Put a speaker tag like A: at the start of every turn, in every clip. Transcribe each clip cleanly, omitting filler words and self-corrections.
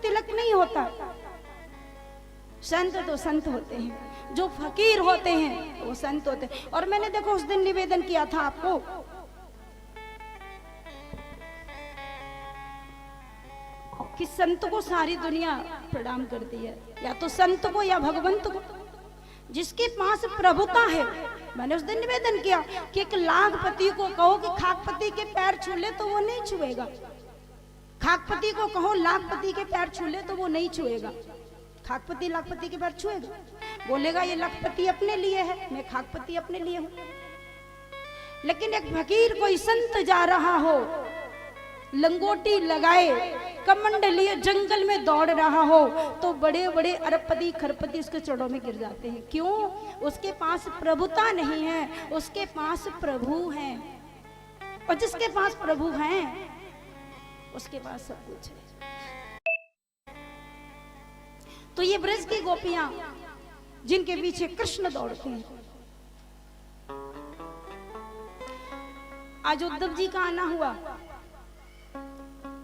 A: तिलक नहीं होता। संत तो संत होते हैं, जो फकीर होते हैं वो संत होते हैं। और मैंने देखो उस दिन निवेदन किया था आपको कि संत को सारी दुनिया प्रणाम करती है, या तो संत को या भगवंत को, जिसके पास प्रभुता है। मैंने उस दिन निवेदन किया कि एक लाखपति को कहो कि खाकपति के पैर छू ले तो वो नहीं छुएगा, खाकपति को कहो लाखपति के पैर छू ले तो वो नहीं छुएगा। खाकपति लाखपति के पैर छुएगा? बोलेगा ये लाखपति अपने लिए है, मैं खाकपति अपने लिए हूं। लेकिन एक फकीर कोई संत जा रहा हो, लंगोटी लगाए, कमंड लिए जंगल में दौड़ रहा हो, तो बड़े बड़े अरबपति खरबपति उसके चरणों में गिर जाते हैं। क्यों? उसके पास प्रभुता नहीं है, उसके पास प्रभु है। और जिसके पास प्रभु है उसके पास सब कुछ है। तो ये ब्रज की गोपियां जिनके पीछे कृष्ण दौड़ते हैं, आज उद्धव जी का आना हुआ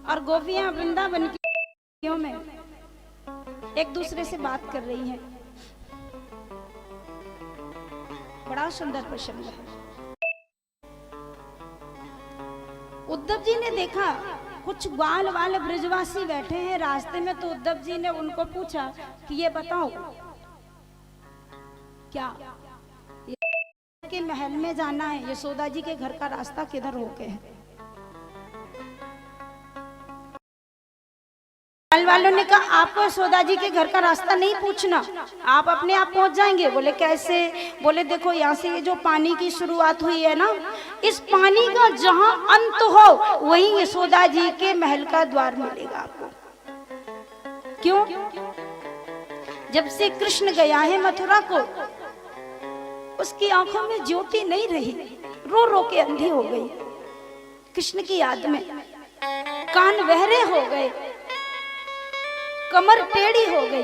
A: और गोपियां वृंदावन की में एक दूसरे से बात कर रही हैं। बड़ा सुंदर प्रसंग है। उद्धव जी ने देखा कुछ ग्वाल वाले ब्रजवासी बैठे हैं रास्ते में, तो उद्धव जी ने उनको पूछा कि ये बताओ क्या के महल में जाना है, यशोदा जी के घर का रास्ता किधर होके है? महल वालों ने कहा आपको यशोदा जी के घर का रास्ता नहीं पूछना, आप अपने आप पहुंच जाएंगे। बोले कैसे? बोले देखो यहाँ से ये जो पानी की शुरुआत हुई है ना, इस पानी का जहां अंत हो वहीं यशोदा जी के महल का द्वार मिलेगा आपको। क्यों? जब से कृष्ण गया है मथुरा को, उसकी आंखों में ज्योति नहीं रही, रो रो के अंधी हो गई कृष्ण की याद में, कान बहरे हो गए, कमर टेढ़ी हो गई।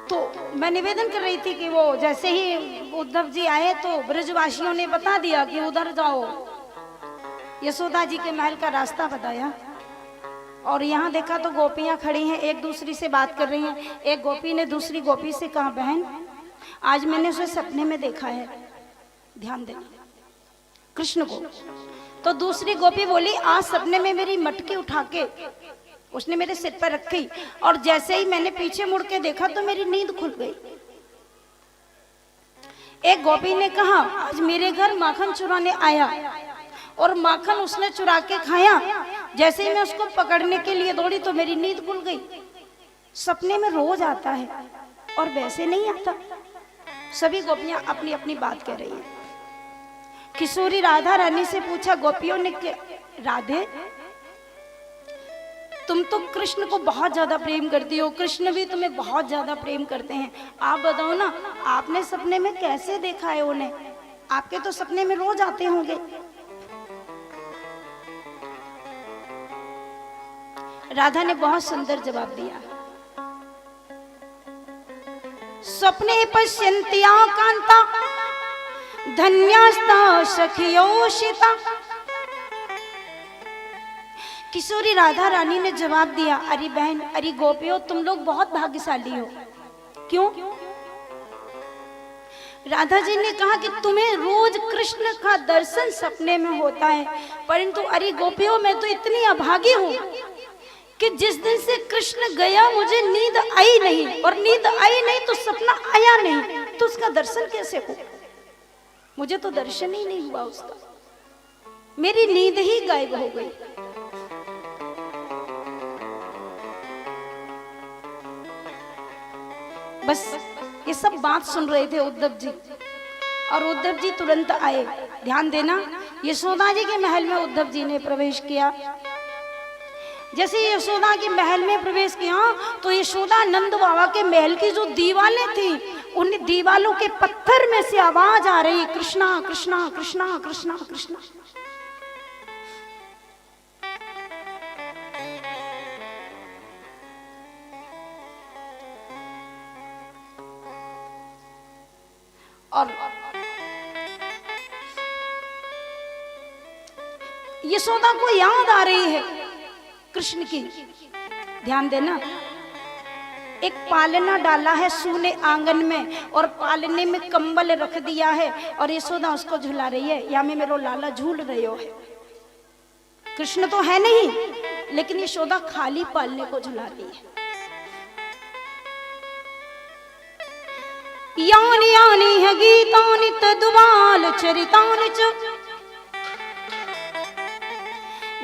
A: तो मैं निवेदन कर रही थी कि वो जैसे ही उद्धव जी आए तो ब्रजवासियों ने बता दिया कि उधर जाओ, यशोदा जी के महल का रास्ता बताया। और यहाँ देखा तो गोपियां खड़ी हैं, एक दूसरी से बात कर रही हैं। एक गोपी ने दूसरी गोपी से कहा बहन आज मैंने उसे सपने में देखा है, ध्यान देना कृष्ण को। तो दूसरी गोपी बोली आज सपने में मेरी मटकी उठा के उसने मेरे सिर पर रखी, और जैसे ही मैंने पीछे मुड़ के देखा तो मेरी नींद खुल गई। एक गोपी ने कहा आज मेरे घर माखन चुराने आया और माखन उसने चुरा के खाया, जैसे ही मैं उसको पकड़ने के लिए दौड़ी तो मेरी नींद खुल गई। सपने में रोज आता है और वैसे नहीं आता। सभी गोपियां अपनी अपनी बात कह रही हैं। किशोरी राधा रानी से पूछा गोपियों ने कि राधे तुम तो कृष्ण को बहुत ज्यादा प्रेम करती हो, कृष्ण भी तुम्हें बहुत ज्यादा प्रेम करते हैं, आप बताओ ना आपने सपने में कैसे देखा है उन्हें? आपके तो सपने में रोज आते होंगे। राधा ने बहुत सुंदर जवाब दिया, स्वप्ने पश्यन्त्या कांता धन्यास्ता सखियोषिता। किशोरी राधा रानी ने जवाब दिया अरे बहन, अरे गोपियों तुम लोग बहुत भाग्यशाली हो। क्यों? राधा जी ने कहा कि तुम्हें रोज कृष्ण का दर्शन सपने में होता है, परंतु अरे गोपियों मैं तो इतनी अभागी हूँ कि जिस दिन से कृष्ण गया मुझे नींद आई नहीं, और नींद आई नहीं तो सपना आया नहीं, तो उसका दर्शन कैसे हो? मुझे तो दर्शन ही नहीं हुआ उसका, मेरी नींद ही गायब हो गई। बस ये सब बात सुन रहे थे उद्धव जी, और उद्धव जी तुरंत आए। ध्यान देना, यशोदा जी के महल में उद्धव जी ने प्रवेश किया। जैसे यशोदा के महल में प्रवेश किया तो यशोदा नंद बाबा के महल की जो दीवारें थी, उन दीवालों के पत्थर में से आवाज आ रही कृष्णा कृष्णा कृष्णा कृष्णा कृष्णा। और यशोदा को याद आ रही है कृष्ण की, ध्यान देना, एक पालना डाला है सूने आंगन में और पालने में कंबल रख दिया है और यशोदा उसको झुला रही है, या में मेरो लाला झूल रहे हो है। कृष्ण तो है नहीं, लेकिन यशोदा खाली पालने को झुला रही है। यानी यानी है गीतानि तदुबाल चरितानि च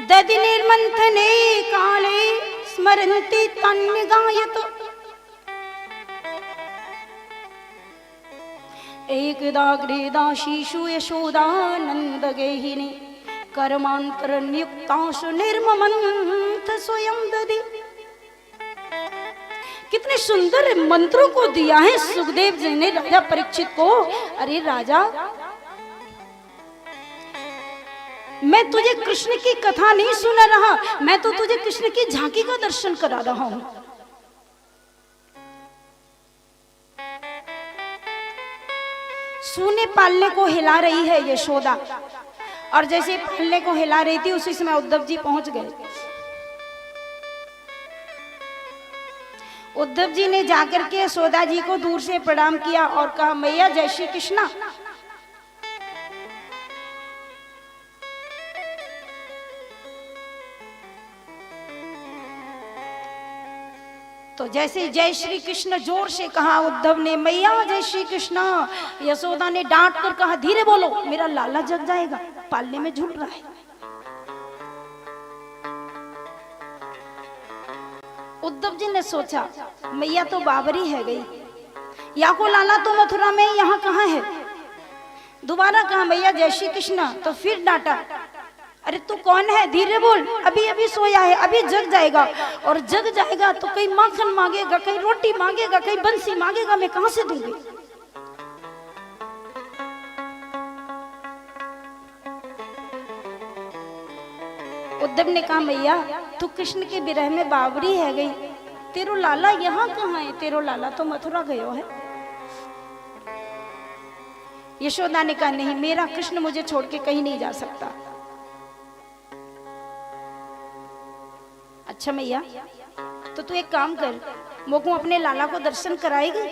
A: दधि निर्मंथने काले स्मरन्ति तन्निगायत। एकदा गृहीता शिशु यशोदानंद गेहिनी कर्मांतर नियुक्ताशु निर्ममंथ स्वयं दधि। कितने सुंदर मंत्रों को दिया है सुखदेव जी ने राजा परीक्षित को। अरे राजा, मैं तुझे कृष्ण की कथा नहीं सुना रहा, मैं तो तुझे कृष्ण की झांकी का दर्शन करा रहा हूं। सूने पालने को हिला रही है यशोदा, और जैसे पालने को हिला रही थी उसी समय उद्धव जी पहुंच गए। उद्धव जी ने जाकर के यशोदा जी को दूर से प्रणाम किया और कहा, मैया जय श्री कृष्णा। तो जैसे जय श्री कृष्ण जोर से कहा उद्धव ने, मैया जय श्री कृष्णा, यशोदा ने डांट कर कहा, धीरे बोलो, मेरा लाला जग जाएगा, पालने में झूल रहा है। उद्धव जी ने सोचा मैया तो बाबरी है गई, या को लाला तो मथुरा में, यहाँ कहाँ है। दोबारा कहा मैया जय श्री कृष्णा, तो फिर डांटा, अरे तू कौन है, धीरे बोल, अभी अभी सोया है, अभी जग जाएगा, और जग जाएगा तो कहीं माखन मांगेगा, कहीं रोटी मांगेगा, कहीं बंसी मांगेगा, मैं कहां से दूंगी। उद्धव ने कहा मैया तू कृष्ण के विरह में बावरी है गई, तेरो लाला यहाँ कहाँ है, तेरो लाला तो मथुरा गयो है। यशोदा ने कहा नहीं, मेरा कृष्ण मुझे छोड़ के कहीं नहीं जा सकता। अच्छा मैया, तो तू एक काम कर, मोको अपने लाला को दर्शन कराएगी।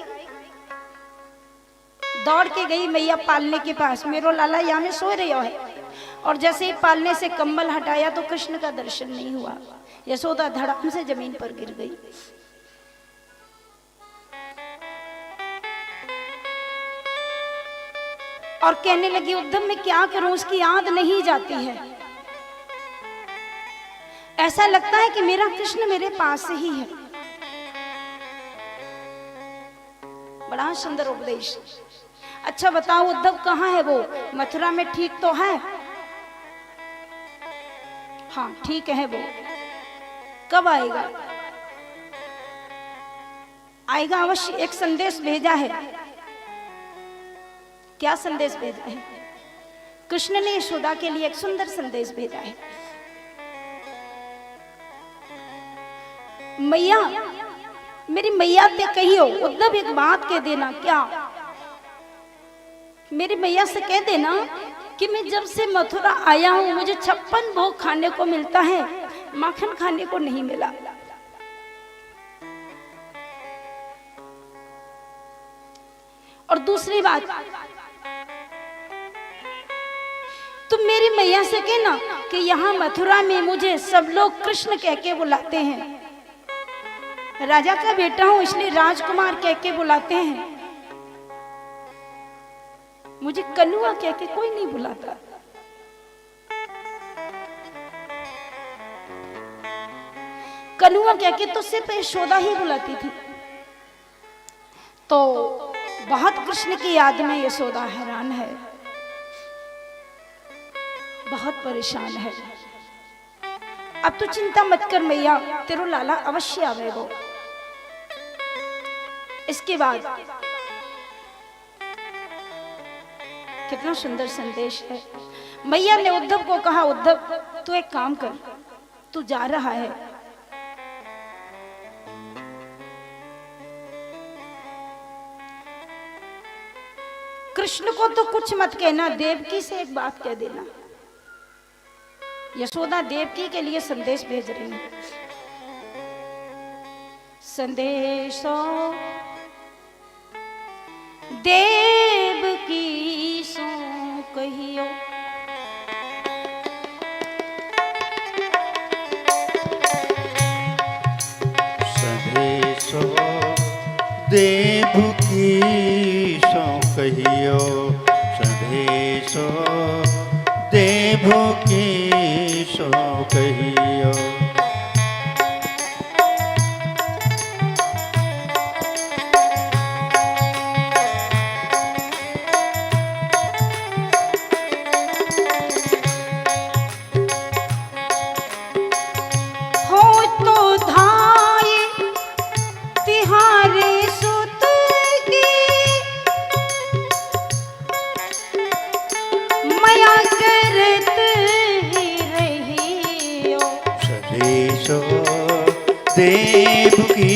A: दौड़ के गई मैया पालने के पास, मेरो लाला यहाँ में सो रहा है, और जैसे ही पालने से कंबल हटाया तो कृष्ण का दर्शन नहीं हुआ। यशोदा धड़ाम से जमीन पर गिर गई। और कहने लगी उद्धव मैं क्या करूं, उसकी याद नहीं जाती है, ऐसा लगता है कि मेरा कृष्ण मेरे पास ही है। बड़ा सुंदर उपदेश। अच्छा बताओ उद्धव कहाँ है वो, मथुरा में ठीक तो है। हाँ ठीक है वो, कब आएगा। आएगा अवश्य, एक संदेश भेजा है। क्या संदेश भेजा है। कृष्ण ने यशोदा के लिए एक सुंदर संदेश भेजा है। मैया, मेरी मैया ते कहियो, उद्धव एक बात कह देना, क्या मेरी मैया से कह देना कि मैं जब से मथुरा आया हूं मुझे 56 भोग खाने को मिलता है, माखन खाने को नहीं मिला। और दूसरी बात, तुम मेरी मैया से कहना कि यहाँ मथुरा में मुझे सब लोग कृष्ण कह के बुलाते हैं, राजा का बेटा हूं इसलिए राजकुमार कह के बुलाते हैं, मुझे कन्हुआ कह के कोई नहीं बुलाता। कन्हुआ कह के तो सिर्फ यशोदा ही बुलाती थी। तो बहुत कृष्ण की याद में यशोदा हैरान है, बहुत परेशान है। अब तो चिंता मत कर मैया, तेरो लाला अवश्य आवेगो। इसके बाद कितना सुंदर संदेश है। मैया ने उद्धव को कहा, उद्धव तू एक काम कर, तू जा रहा है, कृष्ण को तो कुछ मत कहना, देवकी से एक बात कह देना। यशोदा देवकी के लिए संदेश भेज रही है। संदेशो देव की सो कहियो।
B: संदेशो देव की सो कहियो, संदेशो देव की सो कहियो। देव की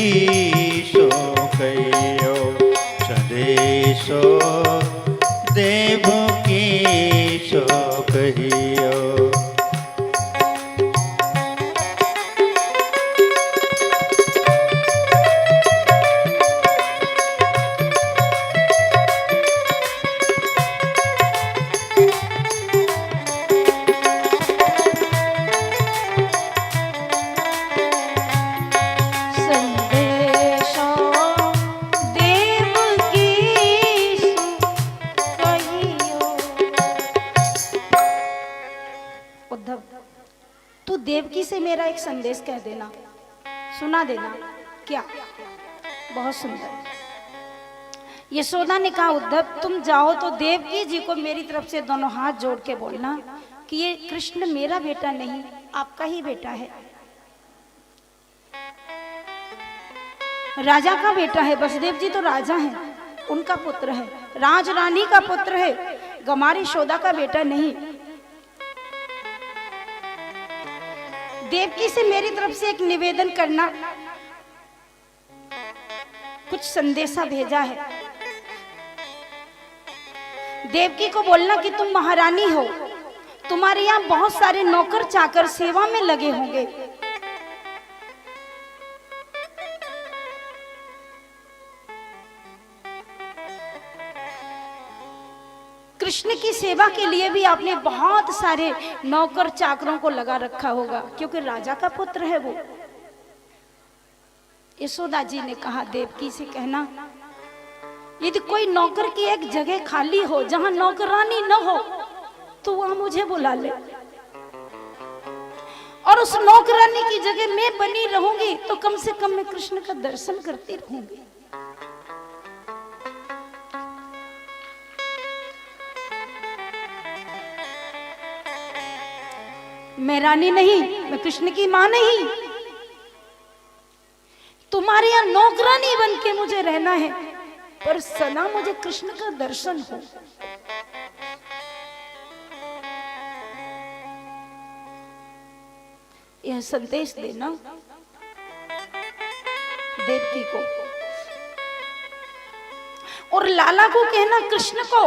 B: सो कहियो, संदेशो देव की सो कहियो।
A: तू देवकी से मेरा एक संदेश कह देना, सुना देना। क्या? बहुत सुंदर। यशोदा ने कहा, उद्धव तुम जाओ तो देवकी जी को मेरी तरफ से दोनों हाथ जोड़ के बोलना कि ये कृष्ण मेरा बेटा नहीं, आपका ही बेटा है, राजा का बेटा है। वसुदेव जी तो राजा हैं, उनका पुत्र है, राज रानी का पुत्र है, गमारी यशोदा का बेटा नहीं। देवकी से मेरी तरफ से एक निवेदन करना, कुछ संदेशा भेजा है। देवकी को बोलना कि तुम महारानी हो, तुम्हारे यहाँ बहुत सारे नौकर चाकर सेवा में लगे होंगे, कृष्ण की सेवा के लिए भी आपने बहुत सारे नौकर चाकरों को लगा रखा होगा, क्योंकि राजा का पुत्र है वो। यशोदा जी ने कहा, देवकी से कहना यदि कोई नौकर की एक जगह खाली हो जहां नौकरानी न हो तो वहां मुझे बुला ले, और उस नौकरानी की जगह मैं बनी रहूंगी तो कम से कम मैं कृष्ण का दर्शन करती रहूंगी। मैं रानी नहीं, मैं कृष्ण की मां नहीं, तुम्हारे यहां नौकरानी बन के मुझे रहना है, पर सदा मुझे कृष्ण का दर्शन हो। यह संदेश देना देवकी को, और लाला को कहना, कृष्ण को,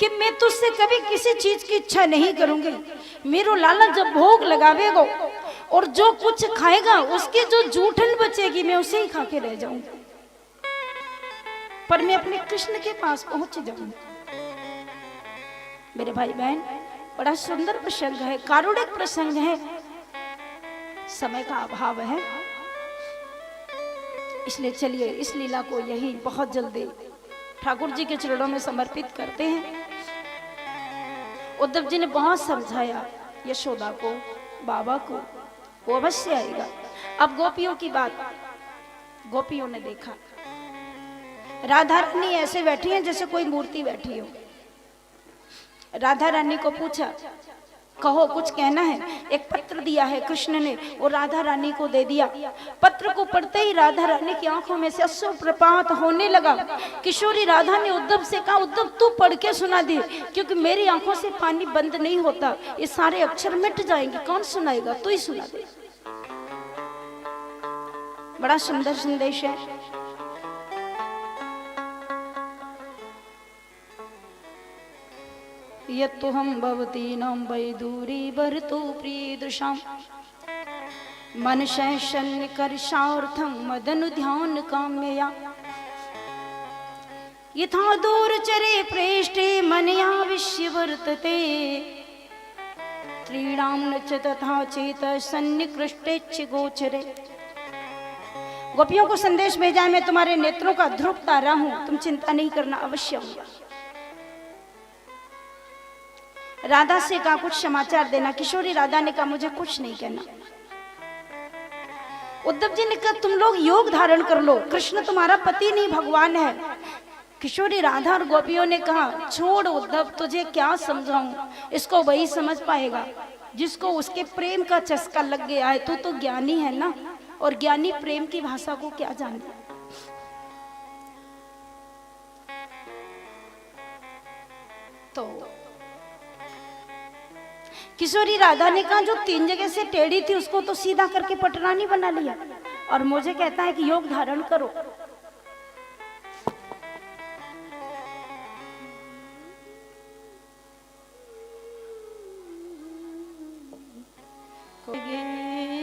A: कि मैं तुझसे कभी किसी चीज की इच्छा नहीं करूंगी। मेरो लाला जब भोग लगावेगा और जो कुछ खाएगा उसकी जो जूठन बचेगी मैं उसे ही खा के रह जाऊंगी, पर मैं अपने कृष्ण के पास पहुंच जाऊंगी। मेरे भाई बहन, बड़ा सुंदर प्रसंग है, कारुणिक प्रसंग है, समय का अभाव है, इसलिए चलिए इस लीला को यही बहुत जल्दी ठाकुर जी के चरणों में समर्पित करते हैं। उद्धव जी ने बहुत समझाया यशोदा को, बाबा को, वो अवश्य आएगा। अब गोपियों की बात, गोपियों ने देखा राधा रानी ऐसे बैठी हैं जैसे कोई मूर्ति बैठी हो। राधा रानी को पूछा, कहो कुछ कहना है। एक पत्र दिया है कृष्ण ने, वो राधा रानी को दे दिया। पत्र को पढ़ते ही राधा रानी की आंखों में से अश्रुप्रपात होने लगा। किशोरी राधा ने उद्धव से कहा, उद्धव तू पढ़ के सुना दे, क्योंकि मेरी आंखों से पानी बंद नहीं होता, ये सारे अक्षर मिट जाएंगे, कौन सुनाएगा, तू ही सुना दे। बड़ा सुंदर संदेश है। यत्तु हम भवतीनां वैदूरी भरतु प्रीदृशां मन शैशन कर शार्थम मदन ध्यान काम्यया यथा दूर चरे प्रेष्ठे मनया विश्य वर्तते त्रीणाम न च तथा चेत सन्निकृष्टेच्छ गोचरे। गोपियों को संदेश भेजा है, मैं तुम्हारे नेत्रों का ध्रुव तारा हूं, तुम चिंता नहीं करना, अवश्य होगा। राधा से कहा कुछ समाचार देना। किशोरी राधा ने कहा मुझे कुछ नहीं कहना। उद्धव जी ने कहा तुम लोग योग धारण कर लो, कृष्ण तुम्हारा पति नहीं भगवान है। किशोरी राधा और गोपियों ने कहा छोड़ उद्धव, तुझे क्या समझाऊं, इसको वही समझ पाएगा जिसको उसके प्रेम का चस्का लग गया है। तू तो ज्ञानी है ना, और ज्ञानी प्रेम की भाषा को क्या जानता। तो किशोरी राधा ने कहा जो 3 जगह से टेढ़ी थी उसको तो सीधा करके पटरानी बना लिया, और मुझे कहता है कि योग धारण करो।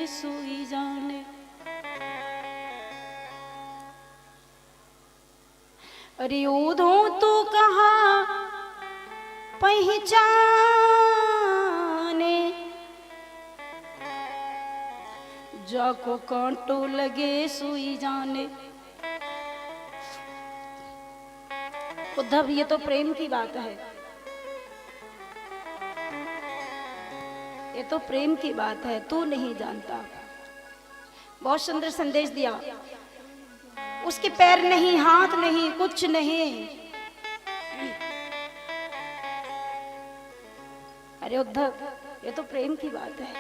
A: सुई जाने अरे उधो तो कहा पहचाने, जाको कांटो लगे सुई जाने। उद्धव ये तो प्रेम की बात है, ये तो प्रेम की बात है, तू नहीं जानता। बहुत सुंदर संदेश दिया। उसके पैर नहीं, हाथ नहीं, कुछ नहीं। अरे उद्धव ये तो प्रेम की बात है,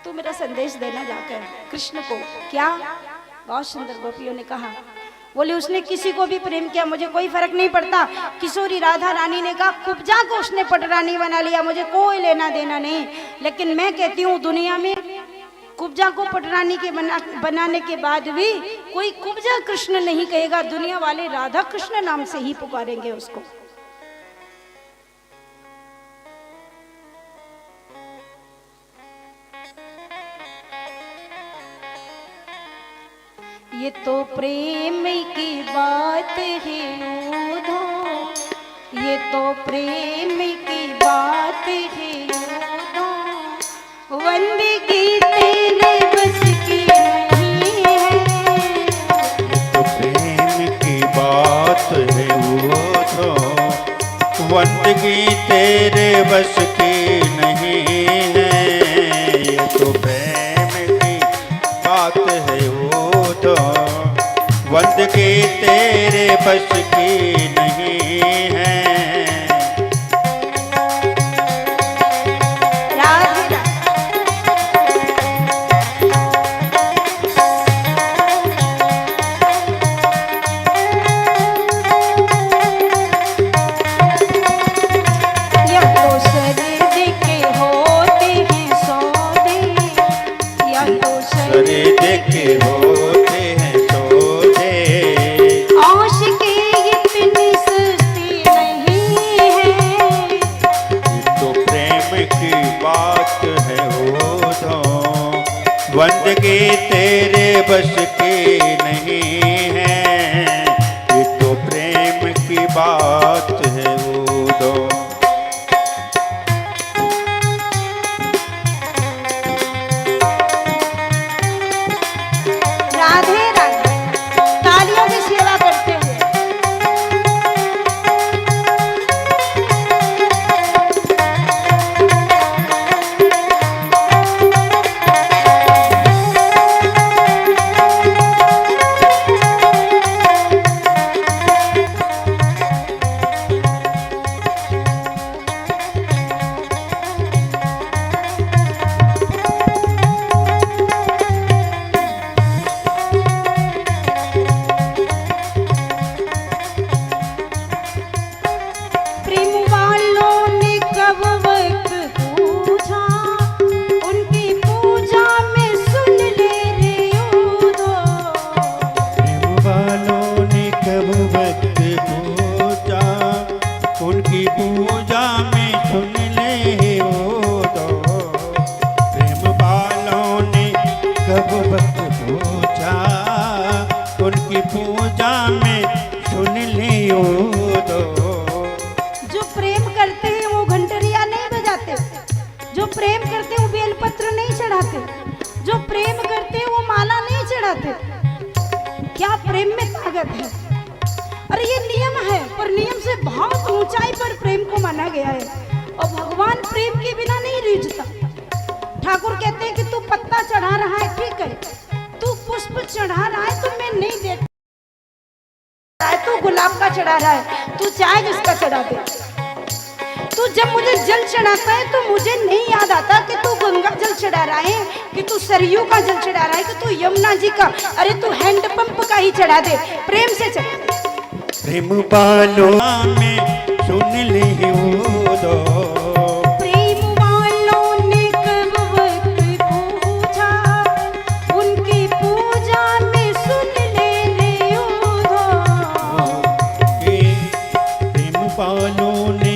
A: तू मेरा संदेश देना जाकर कृष्ण को। क्या? बहुत सुंदर गोपियों ने कहा। बोले उसने किसी को भी प्रेम किया, मुझे कोई फर्क नहीं पड़ता। किशोरी राधा रानी ने कहा कुब्जा को उसने पटरानी बना लिया, मुझे कोई लेना देना नहीं। लेकिन मैं कहती हूँ दुनिया में कुब्जा को पटरानी के बनाने के बाद भी कोई कुब्जा कृष्ण नहीं कहेगा, दुनिया वाले राधा कृष्ण नाम से ही पुकारेंगे उसको। ये तो प्रेम की बात है उधो, ये तो प्रेम की बात है उधो, बंदगी तेरे बस की नहीं है।
B: ये तो प्रेम की बात है उधो, बंदगी तेरे बस की नहीं है। ये तो प्रेम की बात है तो बंदगी तेरे बस की नहीं है। बंदगी तेरे बस की नहीं है, ये तो प्रेम की बात है उधो।
A: राधे राधे, तालियों की सेवा करते हुए
B: ऊदो।
A: जो प्रेम करते हैं वो घंटरिया नहीं बजाते, जो प्रेम करते हैं वो बेलपत्र नहीं चढ़ाते, जो प्रेम करते हैं वो माला नहीं चढ़ाते। क्या प्रेम में ताकत है। अरे ये नियम है, पर नियम से बहुत ऊंचाई पर प्रेम को माना गया है। और भगवान प्रेम के बिना नहीं रीझता। ठाकुर कहते हैं कि तू पत्ता चढ़ा रहा है, ठीक है, तू पुष्प चढ़ा रहा है तो मैं नहीं देख, तू गुलाब का चढ़ा रहा है, तू चाहे जिसका चढ़ा दे। तू जब मुझे जल चढ़ाता है तो मुझे नहीं याद आता कि तू गंगा जल चढ़ा रहा है, कि तू सरयू का जल चढ़ा रहा है, कि तू यमुना जी का। अरे तू हैंडपंप का ही चढ़ा दे, प्रेम से चढ़ा दे।
B: प्रेम बालों में सुन ली ऊदो।
A: प्रेम वालों ने कब वक्त पूछा, उनकी पूजा में सुन ले ऊदो।
B: प्रेम बालों ने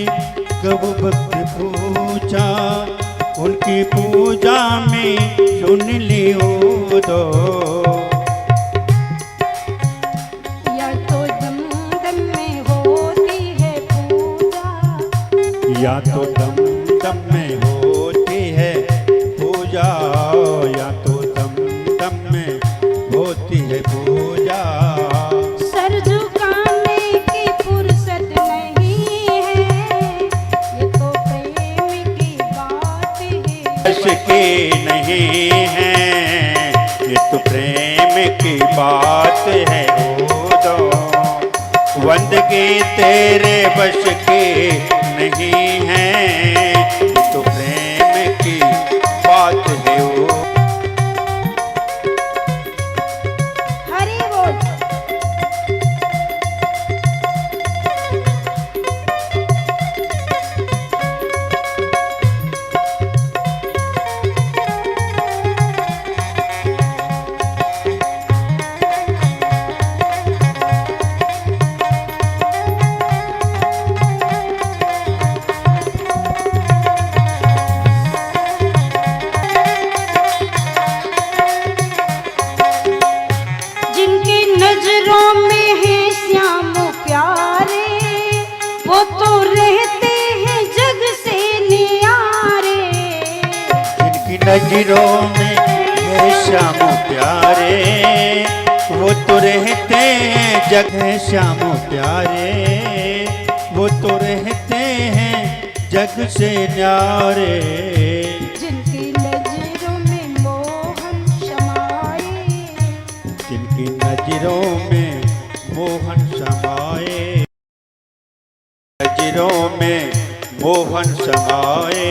B: कब वक्त पूछा, उनकी पूजा में सुन ली ऊदो।
A: या तो दम दम में होती है पूजा,
B: या तो दम दम में होती है पूजा, या तो दम दम में होती है पूजा।
A: सर झुकाने की फुर्सत नहीं है, ये तो प्रेम की बात है।
B: बस की नहीं है, ये तो प्रेम की बात है ऊदो। बंदगी तेरे बस की नहीं है, ये तो प्रेम की बात है ऊदो।
A: हरि बोल। जिनकी नजरों में है श्याम प्यारे, वो तो रहते हैं जग से नियारे।
B: जिनकी नजरों में है श्याम प्यारे, वो तो रहते हैं जग है श्याम प्यारे, वो तो रहते हैं जग से न्यारे।
A: जिनकी नजरों में मोहन समाए,
B: जिनकी नजरों में मोहन समाए, नजरों में मोहन समाए।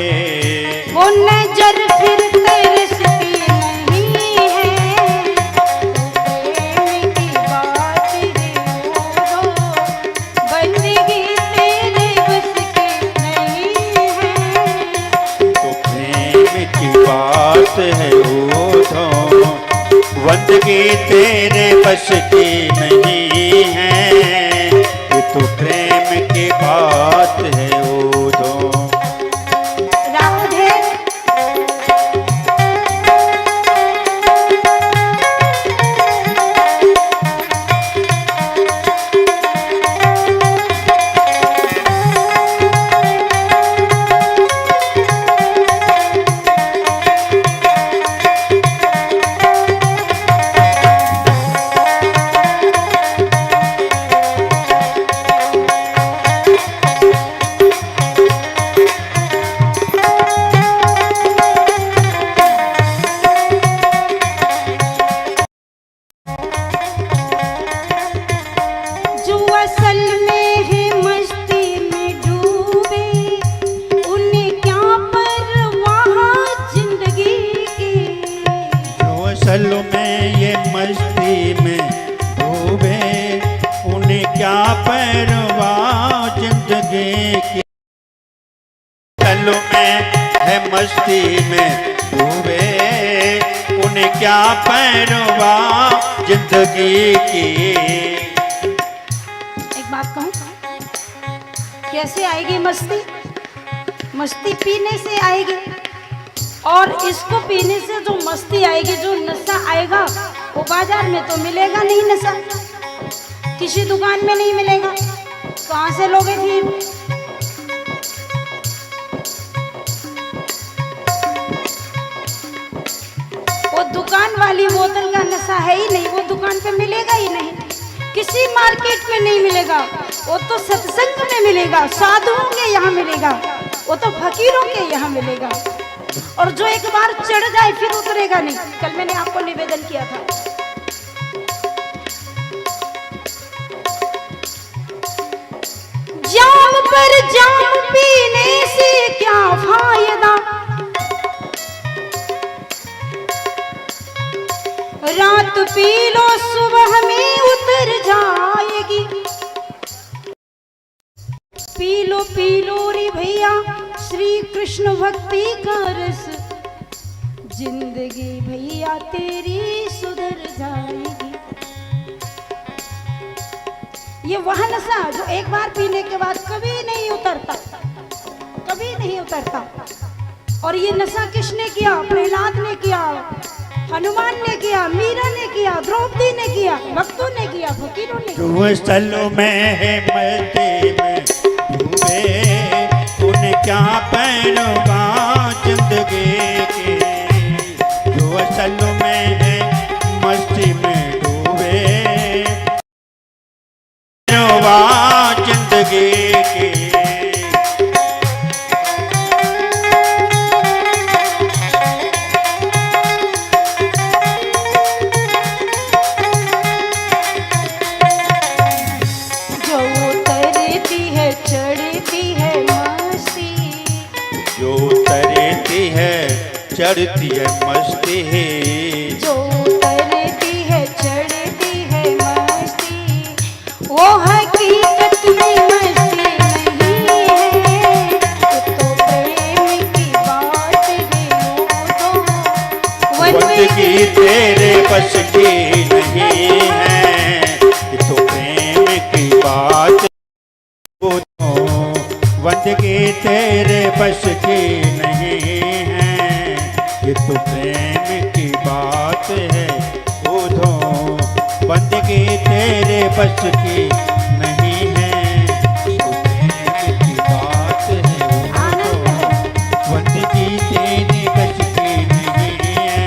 A: वो नजर फिर तरसती नहीं है, प्रेम की बात है ऊदो। बंदगी तेरे बस की नहीं है,
B: तो प्रेम की बात है ऊदो। बंदगी तेरे बस की नहीं है, ये तो प्रेम की बात है ऊदो।
A: राधे। जो असल में है मस्ती में डूबे, उन्हें क्या परवाह जिंदगी की।
B: जो असल में ये मस्ती में डूबे, उन्हें क्या परवाह जिंदगी की। असल में है मस्ती में डूबे, उन्हें क्या परवाह जिंदगी की।
A: एक बात कहूं, कैसे आएगी मस्ती? मस्ती पीने से आएगी, और इसको पीने से जो मस्ती आएगी, जो नशा आएगा, वो बाजार में तो मिलेगा नहीं। नशा किसी दुकान में नहीं मिलेगा, कहां से लोगे फिर? वो दुकान वाली बोतल का नशा है ही नहीं, वो दुकान पे मिलेगा ही नहीं, किसी मार्केट में नहीं मिलेगा। वो तो सत्संग में मिलेगा, साधुओं के यहाँ मिलेगा, वो तो फकीरों के यहाँ मिलेगा। और जो एक बार चढ़ जाए फिर उतरेगा नहीं। कल मैंने आपको निवेदन किया था, जाम पर जाम पीने से क्या फायदा, रात पी लो सुबह में उतर जाएगी। पी लो रे भैया श्री कृष्ण भक्ति का रस, जिंदगी भैया तेरी सुधर जाएगी। ये वह नशा जो एक बार पीने के बाद कभी नहीं उतरता, कभी नहीं उतरता। और ये नशा किसने किया? प्रहलाद ने किया, हनुमान ने किया, मीरा ने किया, द्रौपदी ने किया, भक्तों ने किया, फकीरों ने किया।
B: जो स्थल में है मस्ती में डूबे, उन्हें क्या पैरवा जिंदगी के। जो स्थल में है मस्ती में डूबे, पैरवा जिंदगी के। चढ़ती है मस्ती,
A: जो उतरती है चढ़ती है मस्ती, वो हकीकत में मस्ती नहीं है, तो प्रेम की बात है। वो तो
B: बंदगी तेरे बस की नहीं है, तो प्रेम की बात। वो तो बंदगी तेरे बस की नहीं है, ये तो प्रेम की बात है। ओढ़ो बंदगी तेरे बस की नहीं है, तो प्रेम की बात है। ओढ़ो बंदगी तेरे बस की नहीं है,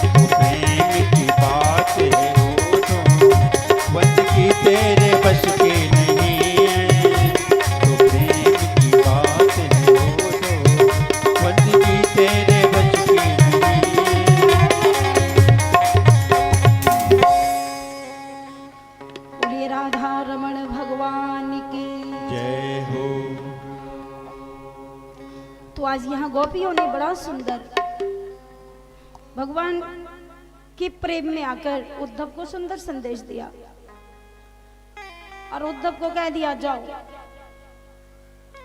B: तो प्रेम की बात है। ओढ़ो बंदगी तेरे बस की नहीं है, तो प्रेम की बात है। ओढ़ो बंदगी तेरे बस
A: राधा रमण भगवान की
B: जय हो।
A: तो आज यहाँ गोपियों ने बड़ा सुंदर भगवान के प्रेम में आकर उद्धव को सुंदर संदेश दिया और उद्धव को कह दिया, जाओ।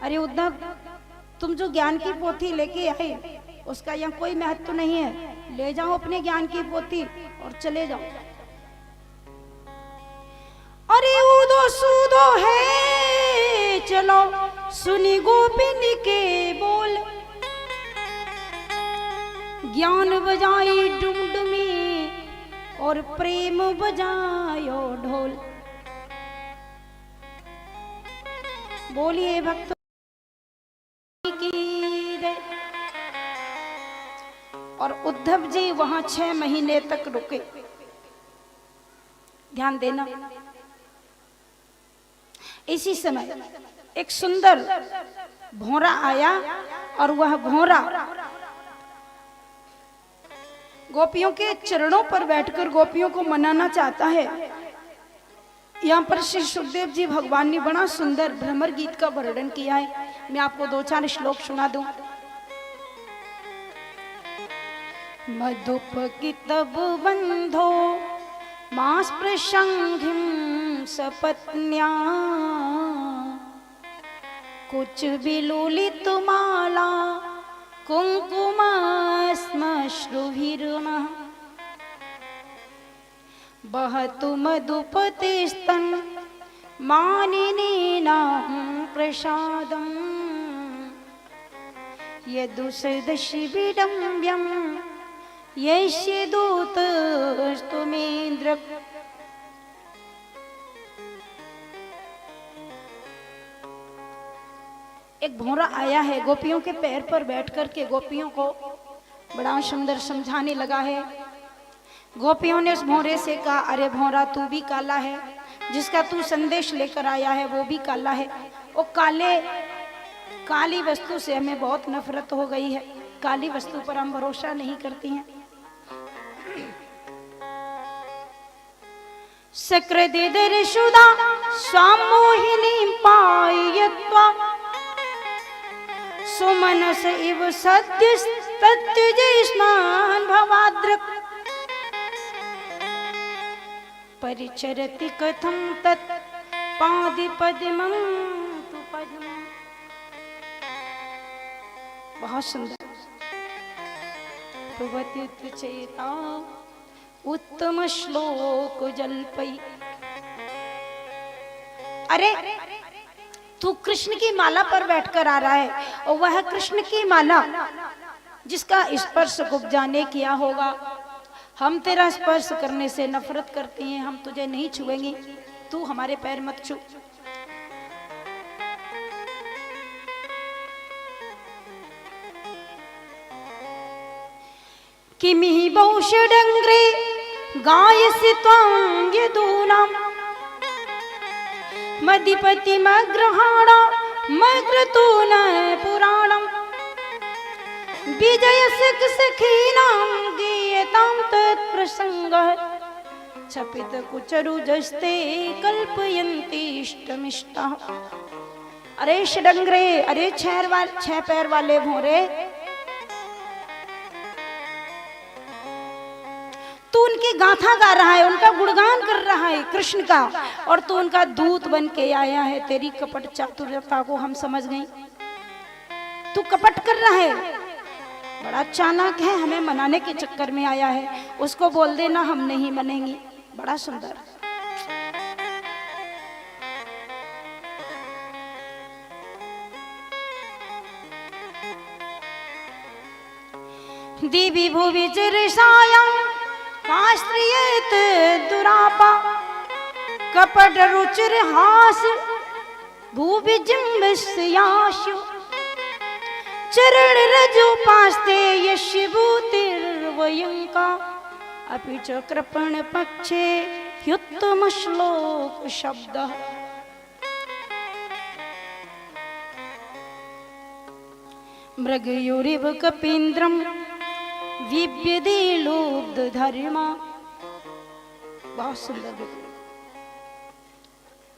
A: अरे उद्धव, तुम जो ज्ञान की पोथी लेके आए उसका यहाँ कोई महत्व नहीं है, ले जाओ अपने ज्ञान की पोथी और चले जाओ। अरे उदो सूदो है, चलो सुनी गोपिन के बोल, ज्ञान बजाई डुमडुमी और प्रेम बजायो ढोल। बोलिए भक्तों की जय। और उद्धव जी वहां 6 महीने तक रुके। ध्यान देना, इसी समय एक सुंदर भौरा आया और वह भौरा गोपियों के चरणों पर बैठकर गोपियों को मनाना चाहता है। यहाँ पर श्री सुखदेव जी भगवान ने बड़ा सुंदर भ्रमर गीत का वर्णन किया है। मैं आपको 2-4 श्लोक सुना दूं। मधुप कितब बंधो मास प्रसंगिम सपत्न्या, कुछ विलुलित माला कुंकुमाश्मश्रुभिर्नः, बहतु मधुपतिस्तन मानिनीनां प्रसादं, यदुसदशिविडम्ब्यं यस्य दूतस्तुमेन्द्र। एक भौरा आया है, गोपियों के पैर पर बैठ कर के गोपियों को बड़ा सुंदर समझाने लगा है। गोपियों ने उस भौरे से कहा, अरे भौरा तू भी काला है, जिसका तू संदेश लेकर आया है वो भी काला है। वो काली वस्तु से हमें बहुत नफरत हो गई है, काली वस्तु पर हम भरोसा नहीं करती हैं। सकृदिदर्शुदा सामोहिनी पायत्वा सुमनस इव सद्य तत्तेजस्मान भवाद्रक परिचरति कथम तत् पादि पद्मं तु पद्मं। बहुत सुंदर। भवति चेता उत्तम श्लोक जल्पई। अरे तू कृष्ण की माला पर बैठकर आ रहा है, और वह कृष्ण की माला जिसका स्पर्श गुप्जा ने किया होगा। हम तेरा स्पर्श करने से नफरत करते हैं, हम तुझे नहीं छुएंगे, तू हमारे पैर मत छू। किमिहि बहुषडंग्रे गायसि त्वां यदूनां मदिपतिमग्रहाण मग्रतून पुराणं विजयसख सखीनां गीयतां तत्प्रसंगः छपितकुचरुजस्ते कल्पयन्ति इष्टमिष्टः। अरे षडंग्रे, अरे छह पैर वाले भौरे, तू उनकी गाथा गा रहा है, उनका गुणगान कर रहा है कृष्ण का, और तू उनका दूत बन के आया है। तेरी कपट चातुर्यता को हम समझ गए। तू कपट कर रहा है, बड़ा चालाक है, हमें मनाने के चक्कर में आया है। उसको बोल देना हम नहीं मनेंगे। बड़ा सुंदर। दिवि भुवि चिरसायां काश्रियत दुरापा कपट रुचिर हास भूवि जिम्बस्याशु चरण रजोपास्ते यशिभूतिर्वयंका अपि च कृपण पक्षे ह्युत्तम श्लोक शब्दः। मृगयुरिव कपीन्द्रम विव्यदे लुब्ध धर्मा। बहुत सुंदर।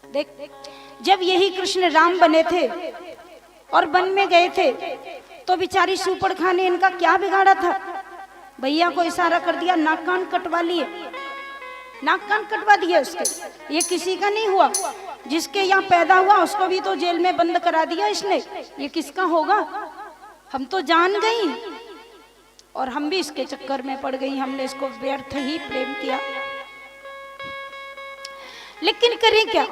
A: देख, जब यही कृष्ण राम बने थे और वन में गए थे, तो बेचारी सूपड़खा ने इनका क्या बिगाड़ा था? भैया को इशारा कर दिया, नाक कान कटवा लिए, नाक कान कटवा दिए उसके। ये किसी का नहीं हुआ, जिसके यहाँ पैदा हुआ उसको भी तो जेल में बंद करा दिया इसने। ये किसका होगा? हम तो जान गई, और हम भी इसके चक्कर में पड़ गई। हमने इसको व्यर्थ ही प्रेम किया, लेकिन करें क्या?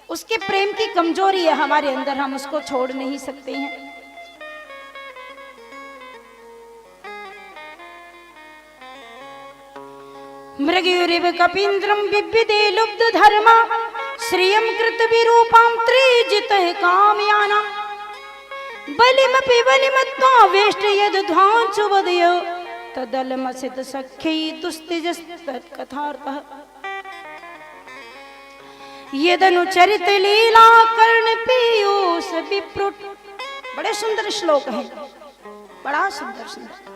A: उसके प्रेम की कमजोरी है हमारे अंदर, हम उसको छोड़ नहीं सकते हैं। मृगयुरिव कपीन्द्रम बिभ्यदे लुब्ध धर्मा श्रियं कृत विरूपां त्रिजितः कामयाना बलिमपि बलिमत्वा वेष्ट यद्ध्वांसुवदय तदलमसित सख्यै तुस्तिजस्तत्कथार्थः यदनुचरित लीला कर्ण पीयूष विप्रुट। बड़े सुंदर श्लोक हैं, बड़ा सुंदर सुंदर।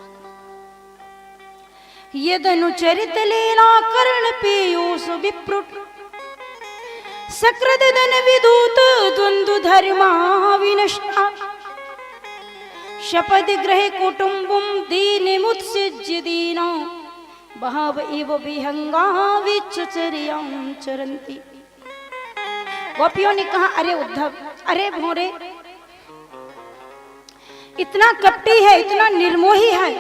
A: यदनुचरित लीला कर्ण पीयूष विप्रुट सकृदन विदूत द्वंद्व धर्मा विनष्टा शपथ ग्रहे कुटुंबुम दीनिमुत्सिज्य दीना बहव इव विहंगा विचचर्यां चरन्ति। गोपियों ने कहा, अरे उद्धव, अरे भौरे, इतना कपटी है, इतना निर्मोही है,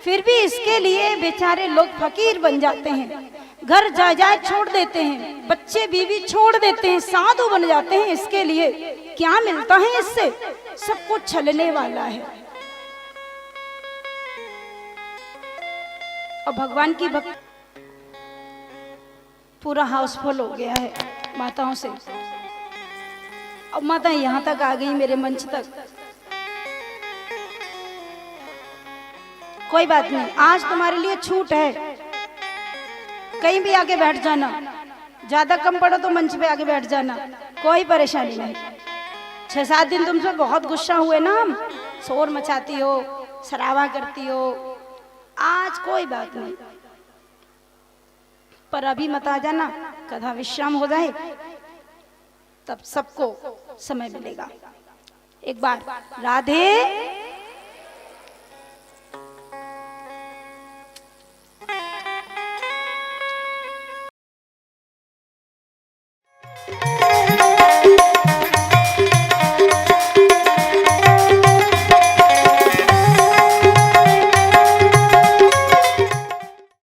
A: फिर भी इसके लिए बेचारे लोग फकीर बन जाते हैं, घर जायदाद छोड़ देते हैं, बच्चे बीवी छोड़ देते हैं, साधु बन जाते हैं। इसके लिए क्या मिलता है इससे? सब कुछ छलने वाला है। और भगवान की भक्त पूरा हाउसफुल हो गया है माताओं से। अब माता यहाँ तक आ गई, मेरे मंच तक। कोई बात नहीं, आज तुम्हारे लिए छूट है, कहीं भी आके बैठ जाना, ज्यादा कम पड़ो तो मंच पे आके बैठ जाना, कोई परेशानी नहीं। 6-7 दिन तुमसे बहुत गुस्सा हुए ना हम, शोर मचाती हो, शराबा करती हो, आज कोई बात नहीं, पर अभी मत आ जाना, कथा विश्राम हो जाए तब सबको समय मिलेगा। एक बार राधे